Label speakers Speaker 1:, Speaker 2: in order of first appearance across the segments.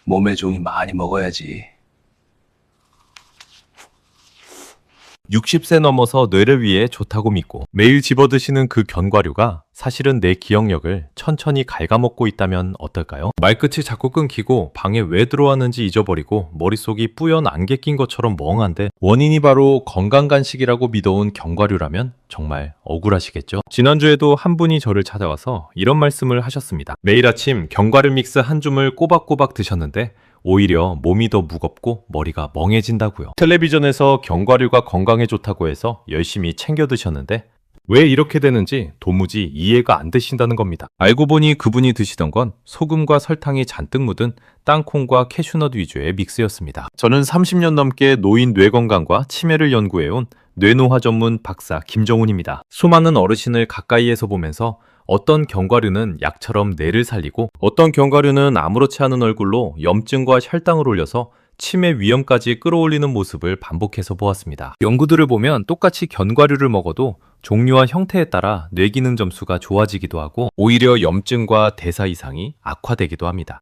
Speaker 1: 몸에 좋으니 많이 먹어야지.
Speaker 2: 60세 넘어서 뇌를 위해 좋다고 믿고 매일 집어드시는 그 견과류가 사실은 내 기억력을 천천히 갉아먹고 있다면 어떨까요? 말끝이 자꾸 끊기고 방에 왜 들어왔는지 잊어버리고 머릿속이 뿌연 안개 낀 것처럼 멍한데 원인이 바로 건강간식이라고 믿어온 견과류라면 정말 억울하시겠죠? 지난주에도 한 분이 저를 찾아와서 이런 말씀을 하셨습니다. 매일 아침 견과류 믹스 한 줌을 꼬박꼬박 드셨는데 오히려 몸이 더 무겁고 머리가 멍해진다고요. 텔레비전에서 견과류가 건강에 좋다고 해서 열심히 챙겨 드셨는데 왜 이렇게 되는지 도무지 이해가 안 되신다는 겁니다. 알고 보니 그분이 드시던 건 소금과 설탕이 잔뜩 묻은 땅콩과 캐슈넛 위주의 믹스였습니다. 저는 30년 넘게 노인 뇌 건강과 치매를 연구해온 뇌노화 전문 박사 김정훈입니다. 수많은 어르신을 가까이에서 보면서 어떤 견과류는 약처럼 뇌를 살리고 어떤 견과류는 아무렇지 않은 얼굴로 염증과 혈당을 올려서 치매 위험까지 끌어올리는 모습을 반복해서 보았습니다. 연구들을 보면 똑같이 견과류를 먹어도 종류와 형태에 따라 뇌기능 점수가 좋아지기도 하고 오히려 염증과 대사 이상이 악화되기도 합니다.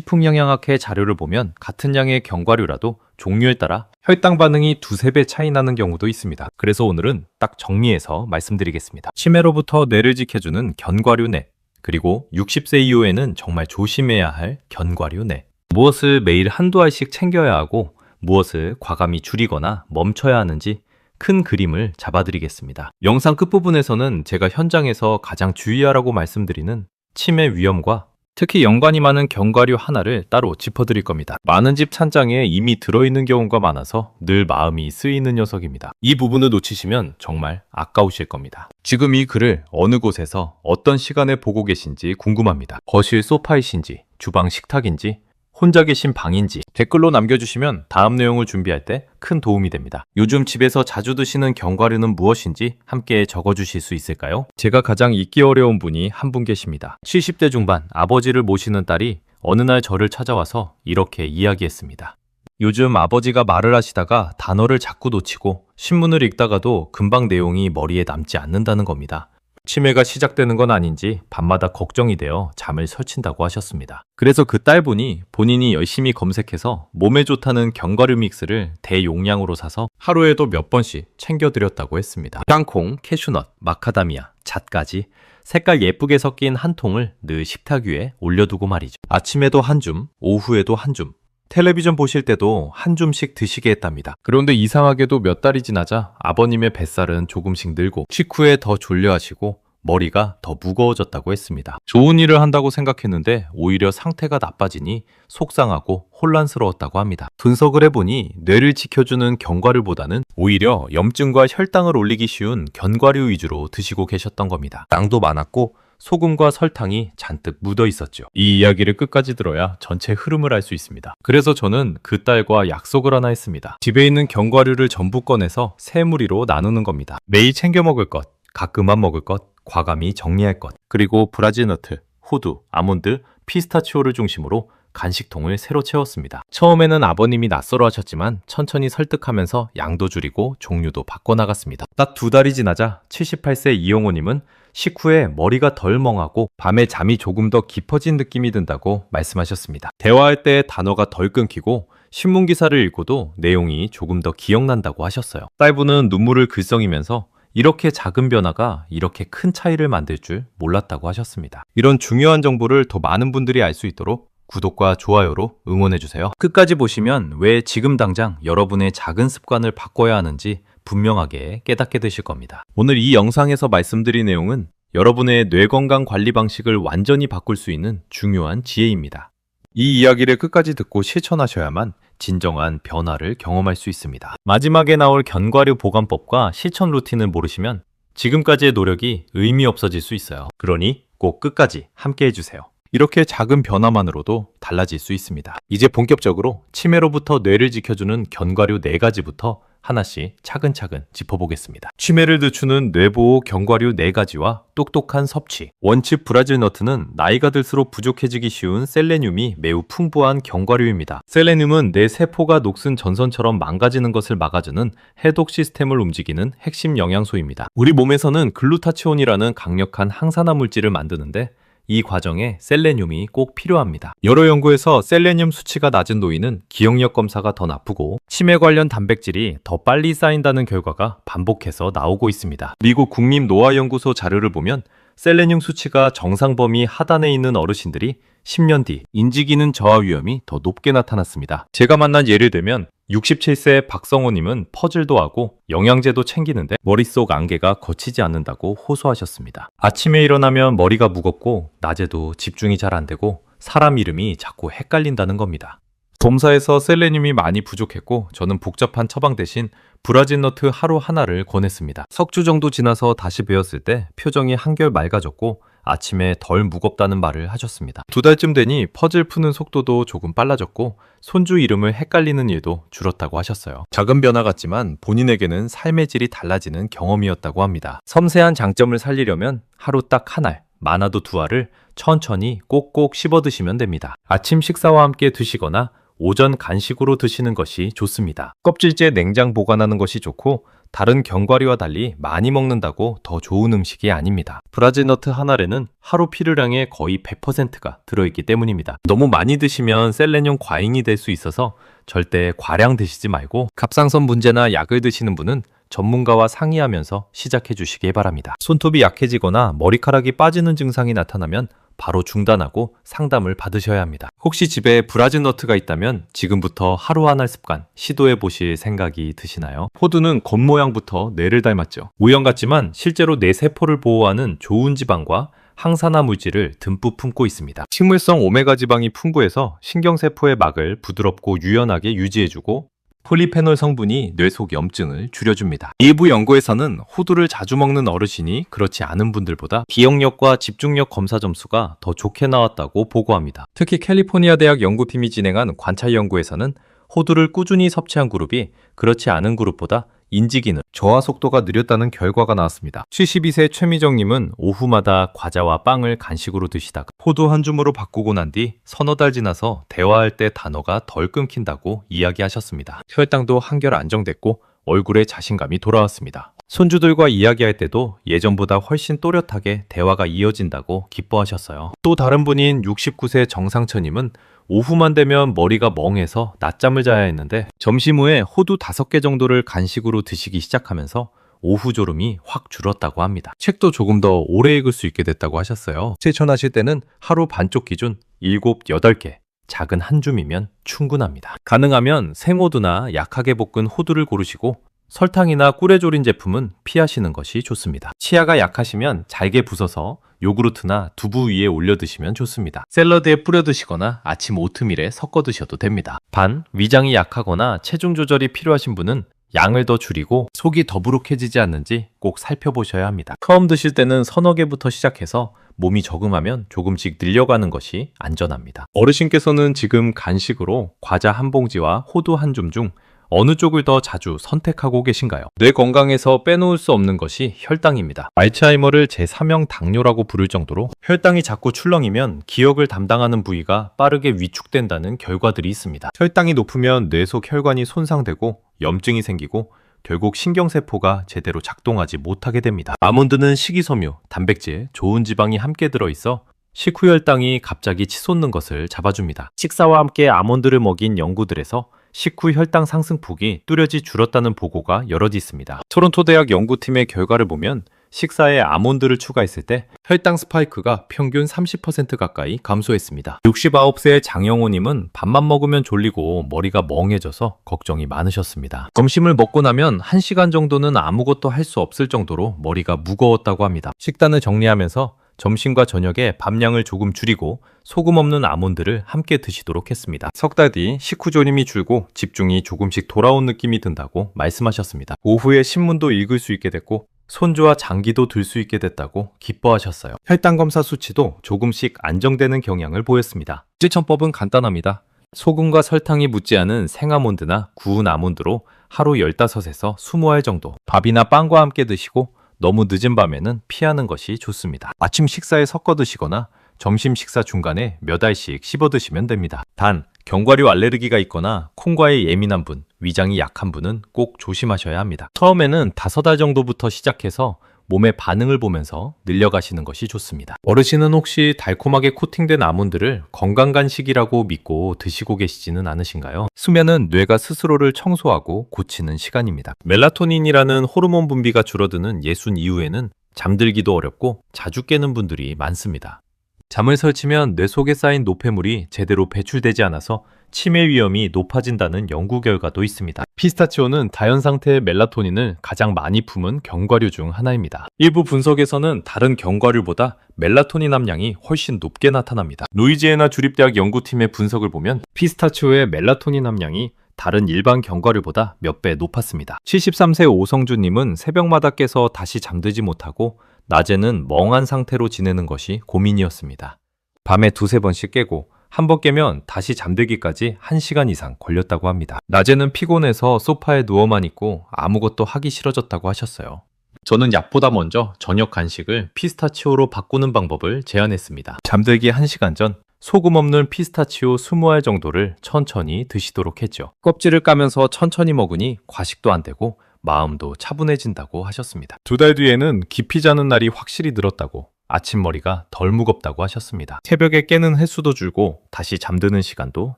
Speaker 2: 한국식품영양학회 자료를 보면 같은 양의 견과류라도 종류에 따라 혈당 반응이 두세 배 차이 나는 경우도 있습니다. 그래서 오늘은 딱 정리해서 말씀드리겠습니다. 치매로부터 뇌를 지켜주는 견과류 뇌, 그리고 60세 이후에는 정말 조심해야 할 견과류 뇌. 무엇을 매일 한두 알씩 챙겨야 하고 무엇을 과감히 줄이거나 멈춰야 하는지 큰 그림을 잡아드리겠습니다. 영상 끝부분에서는 제가 현장에서 가장 주의하라고 말씀드리는 치매 위험과 특히 연관이 많은 견과류 하나를 따로 짚어드릴 겁니다. 많은 집 찬장에 이미 들어있는 경우가 많아서 늘 마음이 쓰이는 녀석입니다. 이 부분을 놓치시면 정말 아까우실 겁니다. 지금 이 글을 어느 곳에서 어떤 시간에 보고 계신지 궁금합니다. 거실 소파이신지, 주방 식탁인지, 혼자 계신 방인지 댓글로 남겨주시면 다음 내용을 준비할 때 큰 도움이 됩니다. 요즘 집에서 자주 드시는 견과류는 무엇인지 함께 적어주실 수 있을까요? 제가 가장 잊기 어려운 분이 한 분 계십니다. 70대 중반 아버지를 모시는 딸이 어느 날 저를 찾아와서 이렇게 이야기했습니다. 요즘 아버지가 말을 하시다가 단어를 자꾸 놓치고 신문을 읽다가도 금방 내용이 머리에 남지 않는다는 겁니다. 치매가 시작되는 건 아닌지 밤마다 걱정이 되어 잠을 설친다고 하셨습니다. 그래서 그 딸분이 본인이 열심히 검색해서 몸에 좋다는 견과류 믹스를 대용량으로 사서 하루에도 몇 번씩 챙겨드렸다고 했습니다. 땅콩, 캐슈넛, 마카다미아, 잣까지 색깔 예쁘게 섞인 한 통을 늘 식탁 위에 올려두고 말이죠. 아침에도 한 줌, 오후에도 한 줌, 텔레비전 보실 때도 한 줌씩 드시게 했답니다. 그런데 이상하게도 몇 달이 지나자 아버님의 뱃살은 조금씩 늘고 식후에 더 졸려하시고 머리가 더 무거워졌다고 했습니다. 좋은 일을 한다고 생각했는데 오히려 상태가 나빠지니 속상하고 혼란스러웠다고 합니다. 분석을 해보니 뇌를 지켜주는 견과류보다는 오히려 염증과 혈당을 올리기 쉬운 견과류 위주로 드시고 계셨던 겁니다. 양도 많았고 소금과 설탕이 잔뜩 묻어 있었죠. 이 이야기를 끝까지 들어야 전체 흐름을 알 수 있습니다. 그래서 저는 그 딸과 약속을 하나 했습니다. 집에 있는 견과류를 전부 꺼내서 세 무리로 나누는 겁니다. 매일 챙겨 먹을 것, 가끔만 먹을 것, 과감히 정리할 것, 그리고 브라질 너트, 호두, 아몬드, 피스타치오를 중심으로 간식통을 새로 채웠습니다. 처음에는 아버님이 낯설어 하셨지만 천천히 설득하면서 양도 줄이고 종류도 바꿔나갔습니다. 딱 두 달이 지나자 78세 이용호님은 식후에 머리가 덜 멍하고 밤에 잠이 조금 더 깊어진 느낌이 든다고 말씀하셨습니다. 대화할 때 단어가 덜 끊기고 신문기사를 읽고도 내용이 조금 더 기억난다고 하셨어요. 딸분은 눈물을 글썽이면서 이렇게 작은 변화가 이렇게 큰 차이를 만들 줄 몰랐다고 하셨습니다. 이런 중요한 정보를 더 많은 분들이 알 수 있도록 구독과 좋아요로 응원해주세요. 끝까지 보시면 왜 지금 당장 여러분의 작은 습관을 바꿔야 하는지 분명하게 깨닫게 되실 겁니다. 오늘 이 영상에서 말씀드린 내용은 여러분의 뇌건강 관리 방식을 완전히 바꿀 수 있는 중요한 지혜입니다. 이 이야기를 끝까지 듣고 실천하셔야만 진정한 변화를 경험할 수 있습니다. 마지막에 나올 견과류 보관법과 실천 루틴을 모르시면 지금까지의 노력이 의미 없어질 수 있어요. 그러니 꼭 끝까지 함께 해주세요. 이렇게 작은 변화만으로도 달라질 수 있습니다. 이제 본격적으로 치매로부터 뇌를 지켜주는 견과류 4가지부터 하나씩 차근차근 짚어보겠습니다. 치매를 늦추는 뇌보호 견과류 4가지와 똑똑한 섭취. 원칩 브라질 너트는 나이가 들수록 부족해지기 쉬운 셀레늄이 매우 풍부한 견과류입니다. 셀레늄은 뇌 세포가 녹슨 전선처럼 망가지는 것을 막아주는 해독 시스템을 움직이는 핵심 영양소입니다. 우리 몸에서는 글루타치온이라는 강력한 항산화 물질을 만드는데 이 과정에 셀레늄이 꼭 필요합니다. 여러 연구에서 셀레늄 수치가 낮은 노인은 기억력 검사가 더 나쁘고 치매 관련 단백질이 더 빨리 쌓인다는 결과가 반복해서 나오고 있습니다. 미국 국립노화연구소 자료를 보면 셀레늄 수치가 정상 범위 하단에 있는 어르신들이 10년 뒤 인지기능 저하 위험이 더 높게 나타났습니다. 제가 만난 예를 들면 67세 박성호님은 퍼즐도 하고 영양제도 챙기는데 머릿속 안개가 거치지 않는다고 호소하셨습니다. 아침에 일어나면 머리가 무겁고 낮에도 집중이 잘 안 되고 사람 이름이 자꾸 헷갈린다는 겁니다. 검사에서 셀레늄이 많이 부족했고 저는 복잡한 처방 대신 브라질 너트 하루 하나를 권했습니다. 석 주 정도 지나서 다시 배웠을 때 표정이 한결 맑아졌고 아침에 덜 무겁다는 말을 하셨습니다. 2달쯤 되니 퍼즐 푸는 속도도 조금 빨라졌고 손주 이름을 헷갈리는 일도 줄었다고 하셨어요. 작은 변화 같지만 본인에게는 삶의 질이 달라지는 경험이었다고 합니다. 섬세한 장점을 살리려면 하루 딱 한 알, 많아도 2알을 천천히 꼭꼭 씹어 드시면 됩니다. 아침 식사와 함께 드시거나 오전 간식으로 드시는 것이 좋습니다. 껍질째 냉장 보관하는 것이 좋고 다른 견과류와 달리 많이 먹는다고 더 좋은 음식이 아닙니다. 브라질 너트 한 알에는 하루 필요량의 거의 100%가 들어있기 때문입니다. 너무 많이 드시면 셀레늄 과잉이 될 수 있어서 절대 과량 드시지 말고 갑상선 문제나 약을 드시는 분은 전문가와 상의하면서 시작해 주시기 바랍니다. 손톱이 약해지거나 머리카락이 빠지는 증상이 나타나면 바로 중단하고 상담을 받으셔야 합니다. 혹시 집에 브라질 너트가 있다면 지금부터 하루 한 알 습관 시도해 보실 생각이 드시나요? 호두는 겉모양부터 뇌를 닮았죠. 우연 같지만 실제로 뇌 세포를 보호하는 좋은 지방과 항산화 물질을 듬뿍 품고 있습니다. 식물성 오메가 지방이 풍부해서 신경세포의 막을 부드럽고 유연하게 유지해주고 폴리페놀 성분이 뇌 속 염증을 줄여줍니다. 일부 연구에서는 호두를 자주 먹는 어르신이 그렇지 않은 분들보다 기억력과 집중력 검사 점수가 더 좋게 나왔다고 보고합니다. 특히 캘리포니아 대학 연구팀이 진행한 관찰 연구에서는 호두를 꾸준히 섭취한 그룹이 그렇지 않은 그룹보다 인지기능, 저하 속도가 느렸다는 결과가 나왔습니다. 72세 최미정님은 오후마다 과자와 빵을 간식으로 드시다가 호두 한 줌으로 바꾸고 난 뒤 서너 달 지나서 대화할 때 단어가 덜 끊긴다고 이야기하셨습니다. 혈당도 한결 안정됐고 얼굴에 자신감이 돌아왔습니다. 손주들과 이야기할 때도 예전보다 훨씬 또렷하게 대화가 이어진다고 기뻐하셨어요. 또 다른 분인 69세 정상처님은 오후만 되면 머리가 멍해서 낮잠을 자야 했는데 점심 후에 호두 5개 정도를 간식으로 드시기 시작하면서 오후 졸음이 확 줄었다고 합니다. 책도 조금 더 오래 읽을 수 있게 됐다고 하셨어요. 실천하실 때는 하루 반쪽 기준 7, 8개 작은 한 줌이면 충분합니다. 가능하면 생호두나 약하게 볶은 호두를 고르시고 설탕이나 꿀에 졸인 제품은 피하시는 것이 좋습니다. 치아가 약하시면 잘게 부숴서 요구르트나 두부 위에 올려 드시면 좋습니다. 샐러드에 뿌려 드시거나 아침 오트밀에 섞어 드셔도 됩니다. 반, 위장이 약하거나 체중 조절이 필요하신 분은 양을 더 줄이고 속이 더부룩해지지 않는지 꼭 살펴보셔야 합니다. 처음 드실 때는 서너 개부터 시작해서 몸이 적응하면 조금씩 늘려가는 것이 안전합니다. 어르신께서는 지금 간식으로 과자 한 봉지와 호두 한 줌 중 어느 쪽을 더 자주 선택하고 계신가요? 뇌 건강에서 빼놓을 수 없는 것이 혈당입니다. 알츠하이머를 제3형 당뇨라고 부를 정도로 혈당이 자꾸 출렁이면 기억을 담당하는 부위가 빠르게 위축된다는 결과들이 있습니다. 혈당이 높으면 뇌 속 혈관이 손상되고 염증이 생기고 결국 신경세포가 제대로 작동하지 못하게 됩니다. 아몬드는 식이섬유, 단백질, 좋은 지방이 함께 들어있어 식후 혈당이 갑자기 치솟는 것을 잡아줍니다. 식사와 함께 아몬드를 먹인 연구들에서 식후 혈당 상승폭이 뚜렷이 줄었다는 보고가 여럿 있습니다. 토론토 대학 연구팀의 결과를 보면 식사에 아몬드를 추가했을 때 혈당 스파이크가 평균 30% 가까이 감소했습니다. 69세 장영호님은 밥만 먹으면 졸리고 머리가 멍해져서 걱정이 많으셨습니다. 점심을 먹고 나면 1시간 정도는 아무것도 할 수 없을 정도로 머리가 무거웠다고 합니다. 식단을 정리하면서 점심과 저녁에 밥량을 조금 줄이고 소금 없는 아몬드를 함께 드시도록 했습니다. 석 달 뒤 식후 졸음이 줄고 집중이 조금씩 돌아온 느낌이 든다고 말씀하셨습니다. 오후에 신문도 읽을 수 있게 됐고 손주와 장기도 들 수 있게 됐다고 기뻐하셨어요. 혈당 검사 수치도 조금씩 안정되는 경향을 보였습니다. 실천법은 간단합니다. 소금과 설탕이 묻지 않은 생아몬드나 구운 아몬드로 하루 15에서 20알 정도 밥이나 빵과 함께 드시고 너무 늦은 밤에는 피하는 것이 좋습니다. 아침 식사에 섞어 드시거나 점심 식사 중간에 몇 알씩 씹어 드시면 됩니다. 단, 견과류 알레르기가 있거나 콩과에 예민한 분, 위장이 약한 분은 꼭 조심하셔야 합니다. 처음에는 5알 정도부터 시작해서 몸의 반응을 보면서 늘려가시는 것이 좋습니다. 어르신은 혹시 달콤하게 코팅된 아몬드를 건강간식이라고 믿고 드시고 계시지는 않으신가요? 수면은 뇌가 스스로를 청소하고 고치는 시간입니다. 멜라토닌이라는 호르몬 분비가 줄어드는 예순 이후에는 잠들기도 어렵고 자주 깨는 분들이 많습니다. 잠을 설치면 뇌 속에 쌓인 노폐물이 제대로 배출되지 않아서 치매 위험이 높아진다는 연구 결과도 있습니다. 피스타치오는 자연 상태의 멜라토닌을 가장 많이 품은 견과류 중 하나입니다. 일부 분석에서는 다른 견과류보다 멜라토닌 함량이 훨씬 높게 나타납니다. 루이지애나 주립대학 연구팀의 분석을 보면 피스타치오의 멜라토닌 함량이 다른 일반 견과류보다 몇 배 높았습니다. 73세 오성주님은 새벽마다 깨서 다시 잠들지 못하고 낮에는 멍한 상태로 지내는 것이 고민이었습니다. 밤에 두세 번씩 깨고 한 번 깨면 다시 잠들기까지 1시간 이상 걸렸다고 합니다. 낮에는 피곤해서 소파에 누워만 있고 아무것도 하기 싫어졌다고 하셨어요. 저는 약보다 먼저 저녁 간식을 피스타치오로 바꾸는 방법을 제안했습니다. 잠들기 1시간 전 소금 없는 피스타치오 20알 정도를 천천히 드시도록 했죠. 껍질을 까면서 천천히 먹으니 과식도 안 되고 마음도 차분해진다고 하셨습니다. 2달 뒤에는 깊이 자는 날이 확실히 늘었다고, 아침머리가 덜 무겁다고 하셨습니다. 새벽에 깨는 횟수도 줄고 다시 잠드는 시간도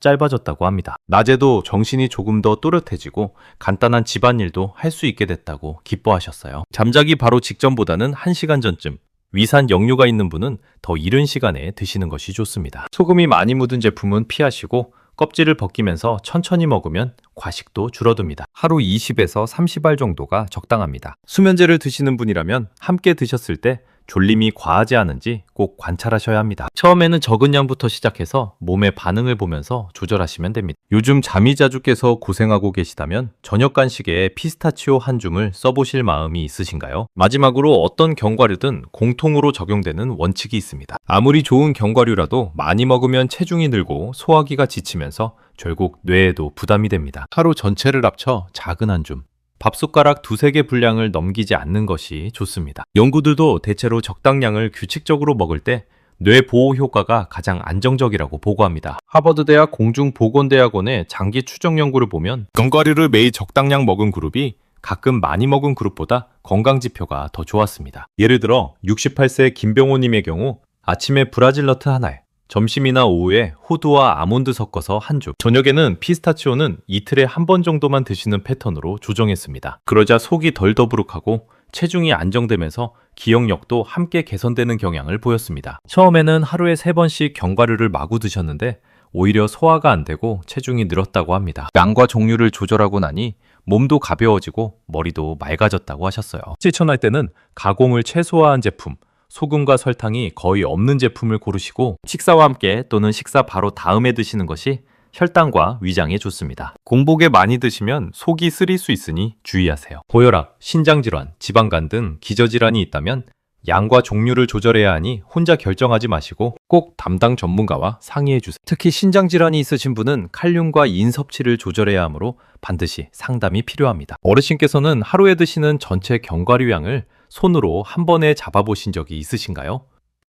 Speaker 2: 짧아졌다고 합니다. 낮에도 정신이 조금 더 또렷해지고 간단한 집안일도 할 수 있게 됐다고 기뻐하셨어요. 잠자기 바로 직전보다는 1시간 전쯤 위산 역류가 있는 분은 더 이른 시간에 드시는 것이 좋습니다. 소금이 많이 묻은 제품은 피하시고 껍질을 벗기면서 천천히 먹으면 과식도 줄어듭니다. 하루 20에서 30알 정도가 적당합니다. 수면제를 드시는 분이라면 함께 드셨을 때 졸림이 과하지 않은지 꼭 관찰하셔야 합니다. 처음에는 적은 양부터 시작해서 몸의 반응을 보면서 조절하시면 됩니다. 요즘 잠이 자주 깨서 고생하고 계시다면 저녁 간식에 피스타치오 한 줌을 써보실 마음이 있으신가요? 마지막으로 어떤 견과류든 공통으로 적용되는 원칙이 있습니다. 아무리 좋은 견과류라도 많이 먹으면 체중이 늘고 소화기가 지치면서 결국 뇌에도 부담이 됩니다. 하루 전체를 합쳐 작은 한 줌, 밥숟가락 2-3개 분량을 넘기지 않는 것이 좋습니다. 연구들도 대체로 적당량을 규칙적으로 먹을 때 뇌 보호 효과가 가장 안정적이라고 보고합니다. 하버드대학 공중보건대학원의 장기 추적 연구를 보면 견과류를 매일 적당량 먹은 그룹이 가끔 많이 먹은 그룹보다 건강 지표가 더 좋았습니다. 예를 들어 68세 김병호님의 경우 아침에 브라질 너트 하나에, 점심이나 오후에 호두와 아몬드 섞어서 한 줌, 저녁에는 피스타치오는 이틀에 한 번 정도만 드시는 패턴으로 조정했습니다. 그러자 속이 덜 더부룩하고 체중이 안정되면서 기억력도 함께 개선되는 경향을 보였습니다. 처음에는 하루에 3번씩 견과류를 마구 드셨는데 오히려 소화가 안 되고 체중이 늘었다고 합니다. 양과 종류를 조절하고 나니 몸도 가벼워지고 머리도 맑아졌다고 하셨어요. 실천할 때는 가공을 최소화한 제품, 소금과 설탕이 거의 없는 제품을 고르시고 식사와 함께 또는 식사 바로 다음에 드시는 것이 혈당과 위장에 좋습니다. 공복에 많이 드시면 속이 쓰릴 수 있으니 주의하세요. 고혈압, 신장질환, 지방간 등 기저질환이 있다면 양과 종류를 조절해야 하니 혼자 결정하지 마시고 꼭 담당 전문가와 상의해 주세요. 특히 신장질환이 있으신 분은 칼륨과 인 섭취를 조절해야 하므로 반드시 상담이 필요합니다. 어르신께서는 하루에 드시는 전체 견과류 양을 손으로 한 번에 잡아보신 적이 있으신가요?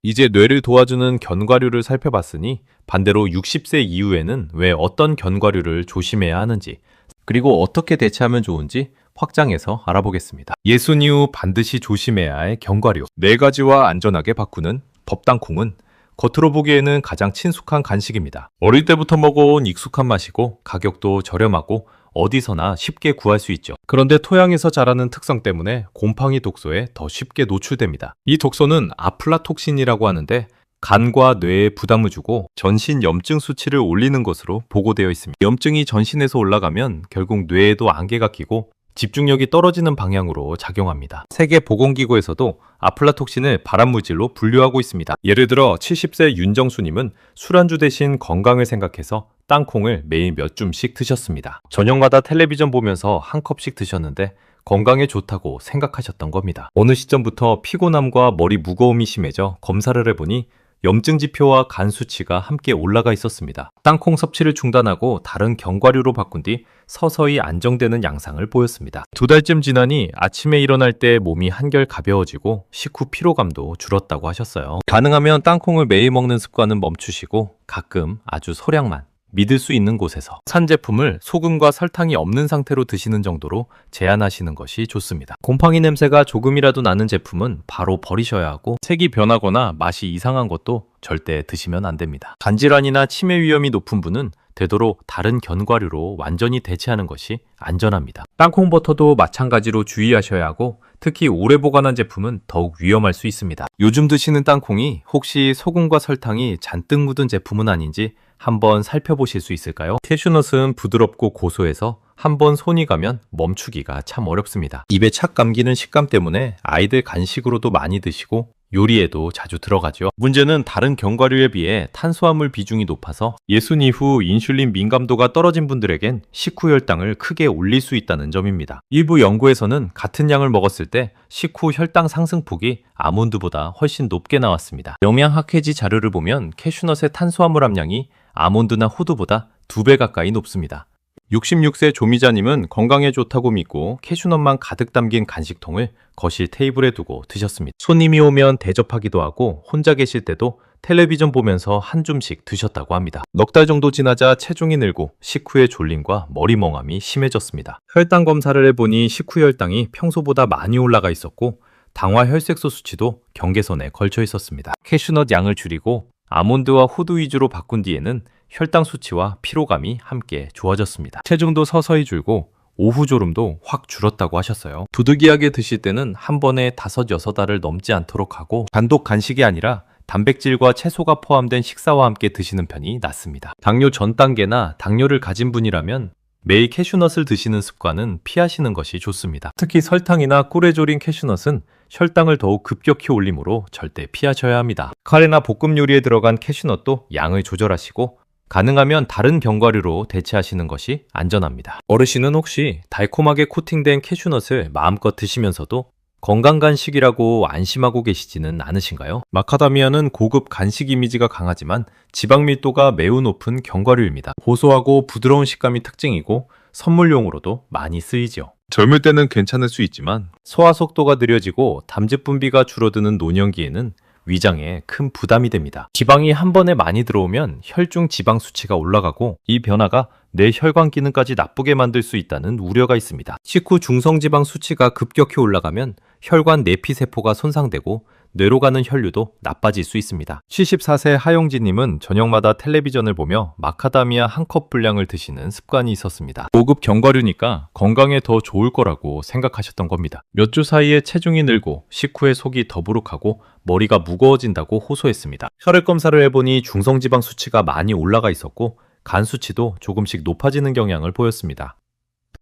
Speaker 2: 이제 뇌를 도와주는 견과류를 살펴봤으니 반대로 60세 이후에는 왜 어떤 견과류를 조심해야 하는지, 그리고 어떻게 대체하면 좋은지 확장해서 알아보겠습니다. 예순 이후 반드시 조심해야 할 견과류 4가지와 안전하게 바꾸는 법당콩은 겉으로 보기에는 가장 친숙한 간식입니다. 어릴 때부터 먹어온 익숙한 맛이고 가격도 저렴하고 어디서나 쉽게 구할 수 있죠. 그런데 토양에서 자라는 특성 때문에 곰팡이 독소에 더 쉽게 노출됩니다. 이 독소는 아플라톡신이라고 하는데 간과 뇌에 부담을 주고 전신 염증 수치를 올리는 것으로 보고되어 있습니다. 염증이 전신에서 올라가면 결국 뇌에도 안개가 끼고 집중력이 떨어지는 방향으로 작용합니다. 세계보건기구에서도 아플라톡신을 발암물질로 분류하고 있습니다. 예를 들어 70세 윤정수님은 술안주 대신 건강을 생각해서 땅콩을 매일 몇 줌씩 드셨습니다. 저녁마다 텔레비전 보면서 한 컵씩 드셨는데 건강에 좋다고 생각하셨던 겁니다. 어느 시점부터 피곤함과 머리 무거움이 심해져 검사를 해보니 염증 지표와 간 수치가 함께 올라가 있었습니다. 땅콩 섭취를 중단하고 다른 견과류로 바꾼 뒤 서서히 안정되는 양상을 보였습니다. 2달쯤 지나니 아침에 일어날 때 몸이 한결 가벼워지고 식후 피로감도 줄었다고 하셨어요. 가능하면 땅콩을 매일 먹는 습관은 멈추시고 가끔 아주 소량만, 믿을 수 있는 곳에서 산 제품을 소금과 설탕이 없는 상태로 드시는 정도로 제한하시는 것이 좋습니다. 곰팡이 냄새가 조금이라도 나는 제품은 바로 버리셔야 하고 색이 변하거나 맛이 이상한 것도 절대 드시면 안 됩니다. 간질환이나 치매 위험이 높은 분은 되도록 다른 견과류로 완전히 대체하는 것이 안전합니다. 땅콩버터도 마찬가지로 주의하셔야 하고 특히 오래 보관한 제품은 더욱 위험할 수 있습니다. 요즘 드시는 땅콩이 혹시 소금과 설탕이 잔뜩 묻은 제품은 아닌지 한번 살펴보실 수 있을까요? 캐슈넛은 부드럽고 고소해서 한번 손이 가면 멈추기가 참 어렵습니다. 입에 착 감기는 식감 때문에 아이들 간식으로도 많이 드시고 요리에도 자주 들어가죠. 문제는 다른 견과류에 비해 탄수화물 비중이 높아서 예순 이후 인슐린 민감도가 떨어진 분들에겐 식후 혈당을 크게 올릴 수 있다는 점입니다. 일부 연구에서는 같은 양을 먹었을 때 식후 혈당 상승폭이 아몬드보다 훨씬 높게 나왔습니다. 영양학회지 자료를 보면 캐슈넛의 탄수화물 함량이 아몬드나 호두보다 2배 가까이 높습니다. 66세 조미자님은 건강에 좋다고 믿고 캐슈넛만 가득 담긴 간식통을 거실 테이블에 두고 드셨습니다. 손님이 오면 대접하기도 하고 혼자 계실 때도 텔레비전 보면서 한 줌씩 드셨다고 합니다. 넉 달 정도 지나자 체중이 늘고 식후의 졸림과 머리멍함이 심해졌습니다. 혈당 검사를 해보니 식후 혈당이 평소보다 많이 올라가 있었고 당화 혈색소 수치도 경계선에 걸쳐 있었습니다. 캐슈넛 양을 줄이고 아몬드와 호두 위주로 바꾼 뒤에는 혈당 수치와 피로감이 함께 좋아졌습니다. 체중도 서서히 줄고 오후 졸음도 확 줄었다고 하셨어요. 부득이하게 드실 때는 한 번에 5, 6알을 넘지 않도록 하고 단독 간식이 아니라 단백질과 채소가 포함된 식사와 함께 드시는 편이 낫습니다. 당뇨 전 단계나 당뇨를 가진 분이라면 매일 캐슈넛을 드시는 습관은 피하시는 것이 좋습니다. 특히 설탕이나 꿀에 졸인 캐슈넛은 혈당을 더욱 급격히 올리므로 절대 피하셔야 합니다. 카레나 볶음 요리에 들어간 캐슈넛도 양을 조절하시고 가능하면 다른 견과류로 대체하시는 것이 안전합니다. 어르신은 혹시 달콤하게 코팅된 캐슈넛을 마음껏 드시면서도 건강 간식이라고 안심하고 계시지는 않으신가요? 마카다미아는 고급 간식 이미지가 강하지만 지방 밀도가 매우 높은 견과류입니다. 고소하고 부드러운 식감이 특징이고 선물용으로도 많이 쓰이죠. 젊을 때는 괜찮을 수 있지만 소화 속도가 느려지고 담즙 분비가 줄어드는 노년기에는 위장에 큰 부담이 됩니다. 지방이 한 번에 많이 들어오면 혈중 지방 수치가 올라가고 이 변화가 뇌 혈관 기능까지 나쁘게 만들 수 있다는 우려가 있습니다. 식후 중성지방 수치가 급격히 올라가면 혈관 내피세포가 손상되고 뇌로 가는 혈류도 나빠질 수 있습니다. 74세 하용진님은 저녁마다 텔레비전을 보며 마카다미아 한 컵 분량을 드시는 습관이 있었습니다. 고급 견과류니까 건강에 더 좋을 거라고 생각하셨던 겁니다. 몇 주 사이에 체중이 늘고 식후에 속이 더부룩하고 머리가 무거워진다고 호소했습니다. 혈액 검사를 해보니 중성지방 수치가 많이 올라가 있었고 간 수치도 조금씩 높아지는 경향을 보였습니다.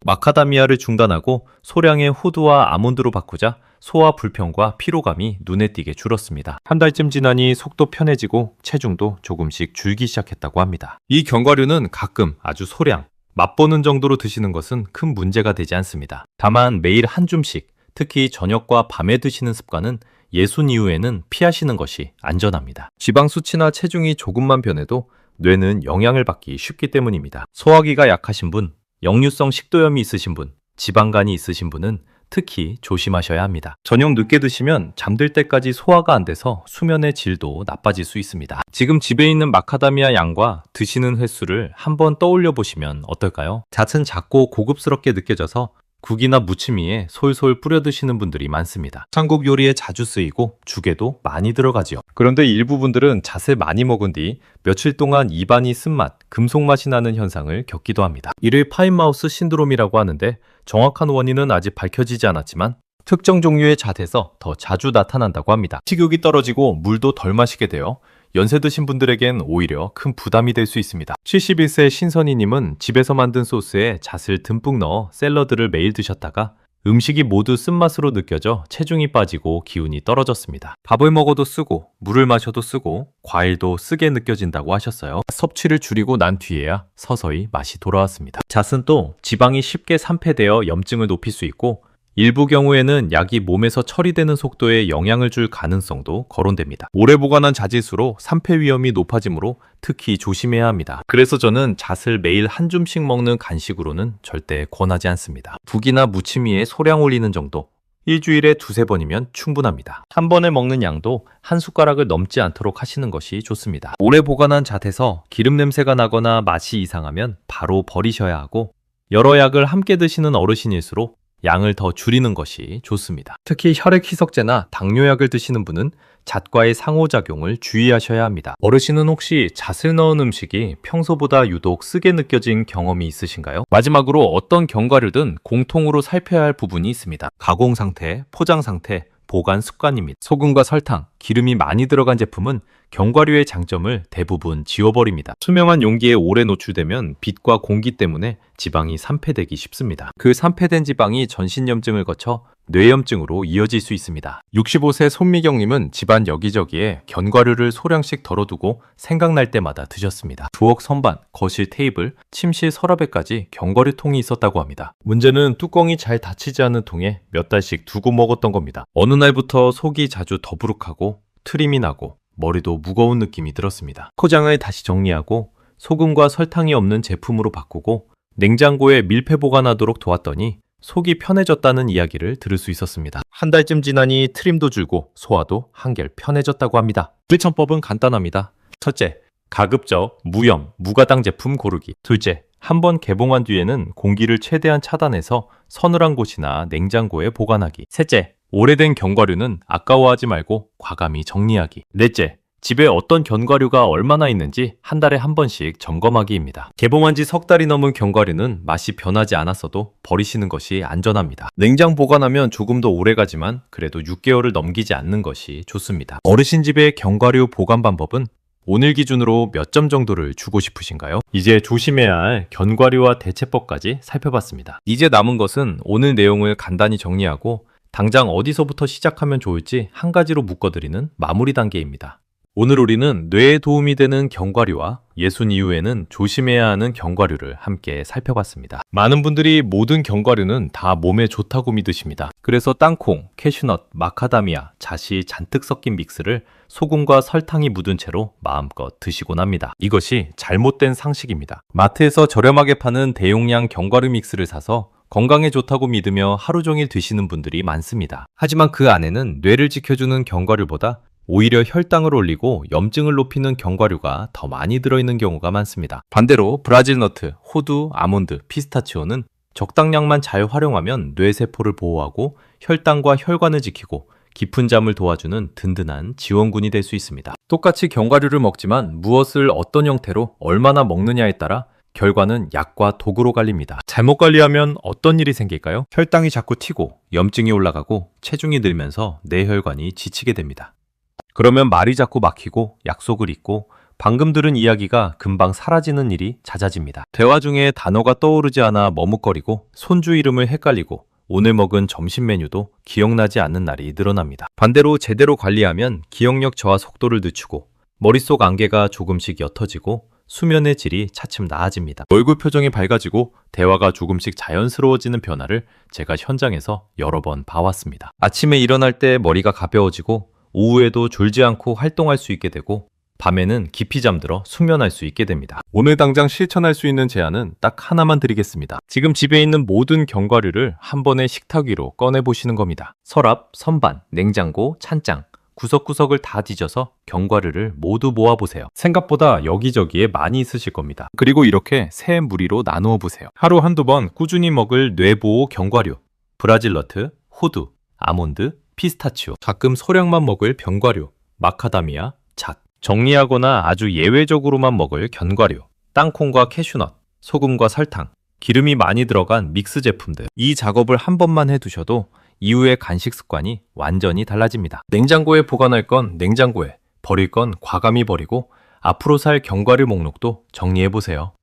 Speaker 2: 마카다미아를 중단하고 소량의 호두와 아몬드로 바꾸자 소화 불편과 피로감이 눈에 띄게 줄었습니다. 한 달쯤 지나니 속도 편해지고 체중도 조금씩 줄기 시작했다고 합니다. 이 견과류는 가끔 아주 소량, 맛보는 정도로 드시는 것은 큰 문제가 되지 않습니다. 다만 매일 한 줌씩, 특히 저녁과 밤에 드시는 습관은 예순 이후에는 피하시는 것이 안전합니다. 지방 수치나 체중이 조금만 변해도 뇌는 영향을 받기 쉽기 때문입니다. 소화기가 약하신 분, 역류성 식도염이 있으신 분, 지방간이 있으신 분은 특히 조심하셔야 합니다. 저녁 늦게 드시면 잠들 때까지 소화가 안 돼서 수면의 질도 나빠질 수 있습니다. 지금 집에 있는 마카다미아 양과 드시는 횟수를 한번 떠올려 보시면 어떨까요? 잣은 작고 고급스럽게 느껴져서 국이나 무침 위에 솔솔 뿌려 드시는 분들이 많습니다. 한국 요리에 자주 쓰이고 죽에도 많이 들어가지요. 그런데 일부 분들은 잣을 많이 먹은 뒤 며칠 동안 입안이 쓴맛, 금속맛이 나는 현상을 겪기도 합니다. 이를 파인마우스 신드롬이라고 하는데 정확한 원인은 아직 밝혀지지 않았지만 특정 종류의 잣에서 더 자주 나타난다고 합니다. 식욕이 떨어지고 물도 덜 마시게 되어 연세 드신 분들에겐 오히려 큰 부담이 될 수 있습니다. 71세 신선희님은 집에서 만든 소스에 잣을 듬뿍 넣어 샐러드를 매일 드셨다가 음식이 모두 쓴맛으로 느껴져 체중이 빠지고 기운이 떨어졌습니다. 밥을 먹어도 쓰고 물을 마셔도 쓰고 과일도 쓰게 느껴진다고 하셨어요. 섭취를 줄이고 난 뒤에야 서서히 맛이 돌아왔습니다. 잣은 또 지방이 쉽게 산패되어 염증을 높일 수 있고 일부 경우에는 약이 몸에서 처리되는 속도에 영향을 줄 가능성도 거론됩니다. 오래 보관한 잣일수록 산패 위험이 높아지므로 특히 조심해야 합니다. 그래서 저는 잣을 매일 한 줌씩 먹는 간식으로는 절대 권하지 않습니다. 국이나 무침 위에 소량 올리는 정도, 일주일에 두세 번이면 충분합니다. 한 번에 먹는 양도 한 숟가락을 넘지 않도록 하시는 것이 좋습니다. 오래 보관한 잣에서 기름 냄새가 나거나 맛이 이상하면 바로 버리셔야 하고, 여러 약을 함께 드시는 어르신일수록 양을 더 줄이는 것이 좋습니다. 특히 혈액희석제나 당뇨약을 드시는 분은 잣과의 상호작용을 주의하셔야 합니다. 어르신은 혹시 잣을 넣은 음식이 평소보다 유독 쓰게 느껴진 경험이 있으신가요? 마지막으로 어떤 견과류든 공통으로 살펴야 할 부분이 있습니다. 가공 상태, 포장 상태, 보관 습관입니다. 소금과 설탕, 기름이 많이 들어간 제품은 견과류의 장점을 대부분 지워버립니다. 투명한 용기에 오래 노출되면 빛과 공기 때문에 지방이 산패되기 쉽습니다. 그 산패된 지방이 전신염증을 거쳐 뇌염증으로 이어질 수 있습니다. 65세 손미경님은 집안 여기저기에 견과류를 소량씩 덜어두고 생각날 때마다 드셨습니다. 부엌 선반, 거실 테이블, 침실 서랍에까지 견과류통이 있었다고 합니다. 문제는 뚜껑이 잘 닫히지 않은 통에 몇 달씩 두고 먹었던 겁니다. 어느 날부터 속이 자주 더부룩하고 트림이 나고 머리도 무거운 느낌이 들었습니다. 포장을 다시 정리하고 소금과 설탕이 없는 제품으로 바꾸고 냉장고에 밀폐 보관하도록 도왔더니 속이 편해졌다는 이야기를 들을 수 있었습니다. 한 달쯤 지나니 트림도 줄고 소화도 한결 편해졌다고 합니다. 실천법은 간단합니다. 첫째, 가급적 무염, 무가당 제품 고르기. 둘째, 한번 개봉한 뒤에는 공기를 최대한 차단해서 서늘한 곳이나 냉장고에 보관하기. 셋째, 오래된 견과류는 아까워하지 말고 과감히 정리하기. 넷째, 집에 어떤 견과류가 얼마나 있는지 한 달에 한 번씩 점검하기입니다. 개봉한 지 석 달이 넘은 견과류는 맛이 변하지 않았어도 버리시는 것이 안전합니다. 냉장 보관하면 조금 더 오래 가지만 그래도 6개월을 넘기지 않는 것이 좋습니다. 어르신 집의 견과류 보관 방법은 오늘 기준으로 몇 점 정도를 주고 싶으신가요? 이제 조심해야 할 견과류와 대체법까지 살펴봤습니다. 이제 남은 것은 오늘 내용을 간단히 정리하고 당장 어디서부터 시작하면 좋을지 한 가지로 묶어드리는 마무리 단계입니다. 오늘 우리는 뇌에 도움이 되는 견과류와 예순 이후에는 조심해야 하는 견과류를 함께 살펴봤습니다. 많은 분들이 모든 견과류는 다 몸에 좋다고 믿으십니다. 그래서 땅콩, 캐슈넛, 마카다미아, 잣이 잔뜩 섞인 믹스를 소금과 설탕이 묻은 채로 마음껏 드시곤 합니다. 이것이 잘못된 상식입니다. 마트에서 저렴하게 파는 대용량 견과류 믹스를 사서 건강에 좋다고 믿으며 하루 종일 드시는 분들이 많습니다. 하지만 그 안에는 뇌를 지켜주는 견과류보다 오히려 혈당을 올리고 염증을 높이는 견과류가 더 많이 들어있는 경우가 많습니다. 반대로 브라질 너트, 호두, 아몬드, 피스타치오는 적당량만 잘 활용하면 뇌세포를 보호하고 혈당과 혈관을 지키고 깊은 잠을 도와주는 든든한 지원군이 될 수 있습니다. 똑같이 견과류를 먹지만 무엇을 어떤 형태로 얼마나 먹느냐에 따라 결과는 약과 독으로 갈립니다. 잘못 관리하면 어떤 일이 생길까요? 혈당이 자꾸 튀고 염증이 올라가고 체중이 늘면서 뇌혈관이 지치게 됩니다. 그러면 말이 자꾸 막히고 약속을 잊고 방금 들은 이야기가 금방 사라지는 일이 잦아집니다. 대화 중에 단어가 떠오르지 않아 머뭇거리고 손주 이름을 헷갈리고 오늘 먹은 점심 메뉴도 기억나지 않는 날이 늘어납니다. 반대로 제대로 관리하면 기억력 저하 속도를 늦추고 머릿속 안개가 조금씩 옅어지고 수면의 질이 차츰 나아집니다. 얼굴 표정이 밝아지고 대화가 조금씩 자연스러워지는 변화를 제가 현장에서 여러 번 봐왔습니다. 아침에 일어날 때 머리가 가벼워지고 오후에도 졸지 않고 활동할 수 있게 되고 밤에는 깊이 잠들어 숙면할 수 있게 됩니다. 오늘 당장 실천할 수 있는 제안은 딱 하나만 드리겠습니다. 지금 집에 있는 모든 견과류를 한 번에 식탁 위로 꺼내보시는 겁니다. 서랍, 선반, 냉장고, 찬장, 구석구석을 다 뒤져서 견과류를 모두 모아보세요. 생각보다 여기저기에 많이 있으실 겁니다. 그리고 이렇게 세 무리로 나누어 보세요. 하루 한두 번 꾸준히 먹을 뇌보호 견과류, 브라질 너트, 호두, 아몬드, 피스타치오, 가끔 소량만 먹을 견과류, 마카다미아, 잣, 정리하거나 아주 예외적으로만 먹을 견과류, 땅콩과 캐슈넛, 소금과 설탕, 기름이 많이 들어간 믹스 제품들. 이 작업을 한 번만 해두셔도 이후의 간식 습관이 완전히 달라집니다. 냉장고에 보관할 건 냉장고에, 버릴 건 과감히 버리고 앞으로 살 견과류 목록도 정리해보세요.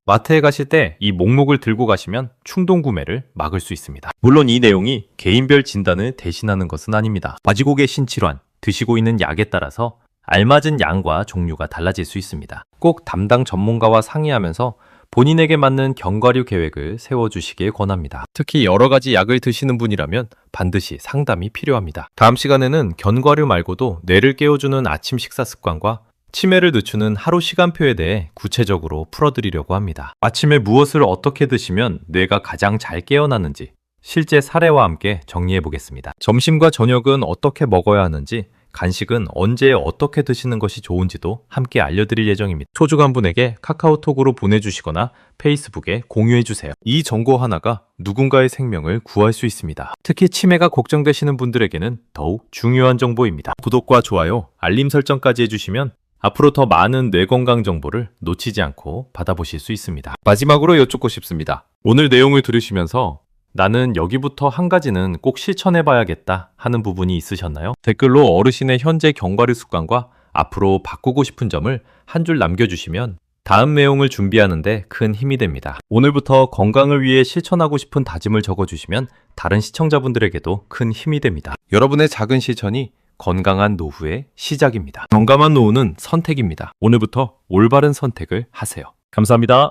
Speaker 2: 마트에 가실 때 이 목록을 들고 가시면 충동 구매를 막을 수 있습니다. 물론 이 내용이 개인별 진단을 대신하는 것은 아닙니다. 가지고 계신 질환, 드시고 있는 약에 따라서 알맞은 양과 종류가 달라질 수 있습니다. 꼭 담당 전문가와 상의하면서 본인에게 맞는 견과류 계획을 세워주시길 권합니다. 특히 여러 가지 약을 드시는 분이라면 반드시 상담이 필요합니다. 다음 시간에는 견과류 말고도 뇌를 깨워주는 아침 식사 습관과 치매를 늦추는 하루 시간표에 대해 구체적으로 풀어드리려고 합니다. 아침에 무엇을 어떻게 드시면 뇌가 가장 잘 깨어나는지, 실제 사례와 함께 정리해 보겠습니다. 점심과 저녁은 어떻게 먹어야 하는지, 간식은 언제 어떻게 드시는 것이 좋은지도 함께 알려드릴 예정입니다. 소중한 분에게 카카오톡으로 보내주시거나 페이스북에 공유해주세요. 이 정보 하나가 누군가의 생명을 구할 수 있습니다. 특히 치매가 걱정되시는 분들에게는 더욱 중요한 정보입니다. 구독과 좋아요, 알림 설정까지 해주시면 앞으로 더 많은 뇌건강 정보를 놓치지 않고 받아보실 수 있습니다. 마지막으로 여쭙고 싶습니다. 오늘 내용을 들으시면서 나는 여기부터 한 가지는 꼭 실천해봐야겠다 하는 부분이 있으셨나요? 댓글로 어르신의 현재 견과류 습관과 앞으로 바꾸고 싶은 점을 한 줄 남겨주시면 다음 내용을 준비하는데 큰 힘이 됩니다. 오늘부터 건강을 위해 실천하고 싶은 다짐을 적어주시면 다른 시청자분들에게도 큰 힘이 됩니다. 여러분의 작은 실천이 건강한 노후의 시작입니다. 건강한 노후는 선택입니다. 오늘부터 올바른 선택을 하세요. 감사합니다.